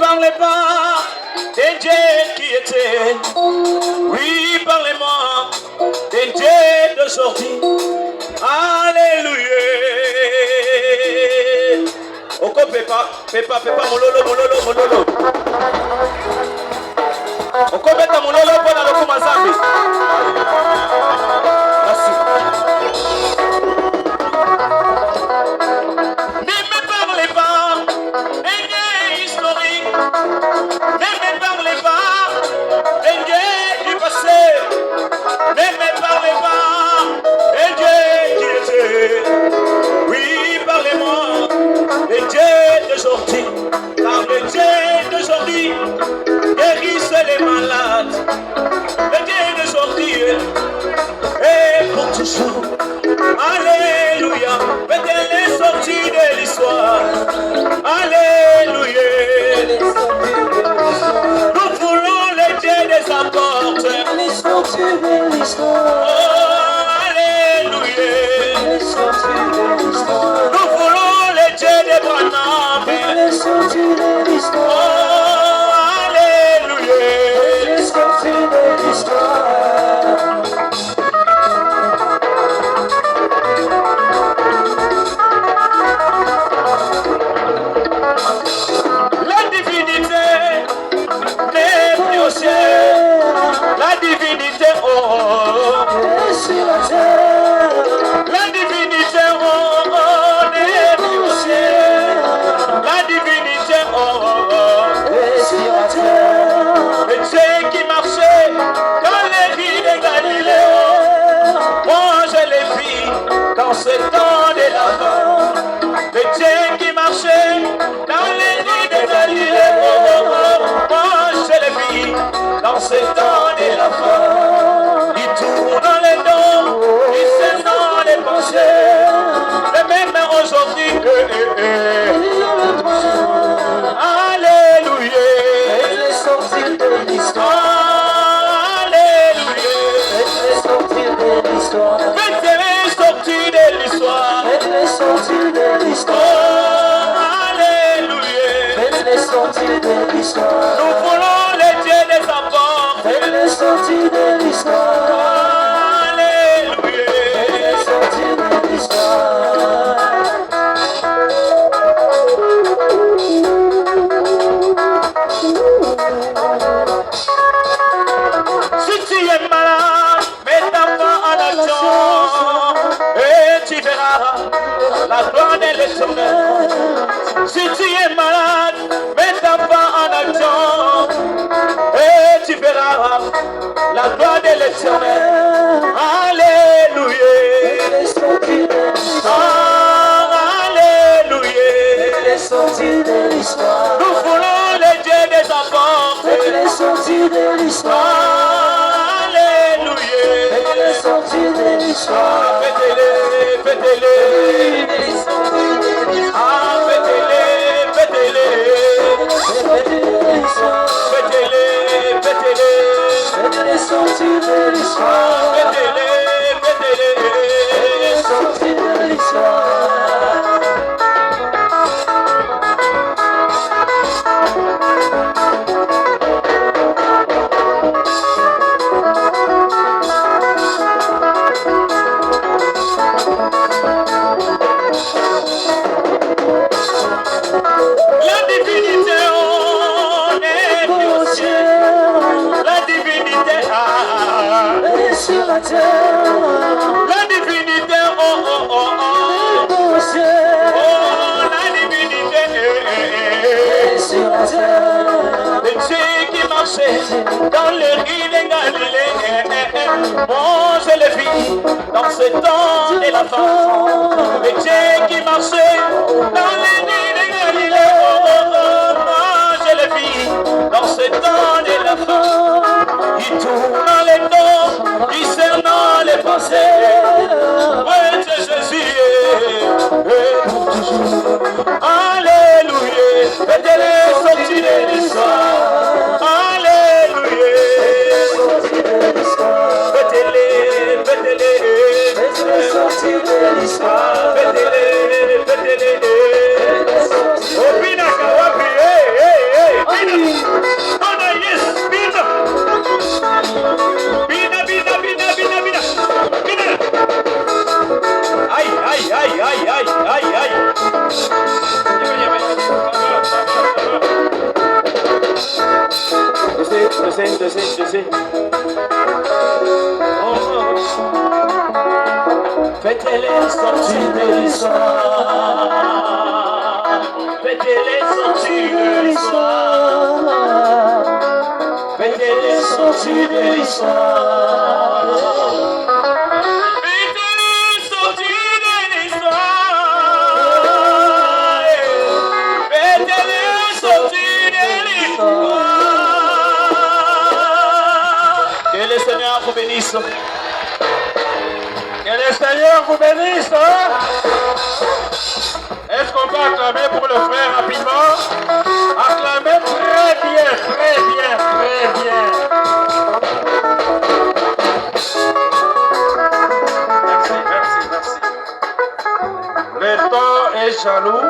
parlez pas des dieux qui étaient. Oui, parlez-moi des dieux d'aujourd'hui. Alléluia. Oko pepa, mololo. Oko beta mololo pona loko mazambi. Merci. Ne me parlez pas des dieux historiques. Ne me parlez pas des dieux du passé. Ne me parlez pas des dieux qui étaient. Oui, parlez-moi des dieux d'aujourd'hui. Car les dieux d'aujourd'hui guérissent les malades. Les dieux d'aujourd'hui et pour toujours. Alléluia. Peut-être les sorties de l'histoire. Alléluia. Nous voulons les dieux des apôtres. Les sorties de l'histoire. Oh, alléluia. Les sorties de l'histoire. Nous voulons les dieux des Branham. Les sorties de l'histoire. Oh, alléluia. Les sorties de l'histoire. La divinité n'est plus au ciel. La divinité, est sur la terre. La divinité, n'est plus au ciel. La divinité, est sur la terre. Et ceux qui marchaient dans les rues de Galilée, moi je les vis dans ce temps de l'avant. Et ceux qui marchaient dans les rues de Galilée, moi je les vis dans ce temps de l'avant. Ils tournent les dos, ils s'énonnent les pensées. Et même aujourd'hui, alléluia. Elle est sortie de l'histoire. Alléluia. Elle est sortie de l'histoire. Elle est sortie de l'histoire. Elle est sortie de l'histoire. Alléluia. Elle est sortie de l'histoire. Nous voulons les dieux des apôtres. Elle est sortie de l'histoire. Alléluia. Elle est sortie de l'histoire. Si tu es malade, mets ta main en action et tu verras la gloire de l'Éternel. Si tu es malade, mets ta main en action et tu verras la gloire de l'Éternel. Alléluia. Alléluia. Nous voulons les dieux des apôtres. Elle est sortie de l'histoire. Alléluia. Elle est sortie de l'histoire. Faites-les, faites-les. Ah, faites-les, faites-les. Faites-les, faites-les. Elle est sortie de l'histoire. Faites-les, faites-les. Elle est sortie de l'histoire. La divinité, est plus au ciel. La divinité, est sur la terre. La divinité, est plus au ciel. Oh, la divinité, est sur la terre. Et ceux qui marchaient dans les rues de Galilée, moi je les vis dans ce temps de la fin. Et ceux qui marchaient dans les rues de Galilée, moi je les vis dans ce temps de la fin. Ils tournent les dos, discernant les pensées. Ouais, c'est Jésus et pour toujours. Alléluia. Faites-les sortir de l'histoire. Alléluia. Faites-les, faites-les. Faites-les sortir de l'histoire. Faites-les, faites-les. Opina kawapi, hey, hey, hey. Faites-les sortir de l'histoire. Faites-les sortir de l'histoire. Faites-les sortir de l'histoire. Faites-les sortir de l'histoire. Faites-les sortir de l'histoire. Que le Seigneur vous bénisse. Que le Seigneur vous bénisse. Est-ce qu'on peut acclamer pour le frère rapidement? Acclamez très bien, très bien, très bien. Merci, merci, merci. Le temps est jaloux.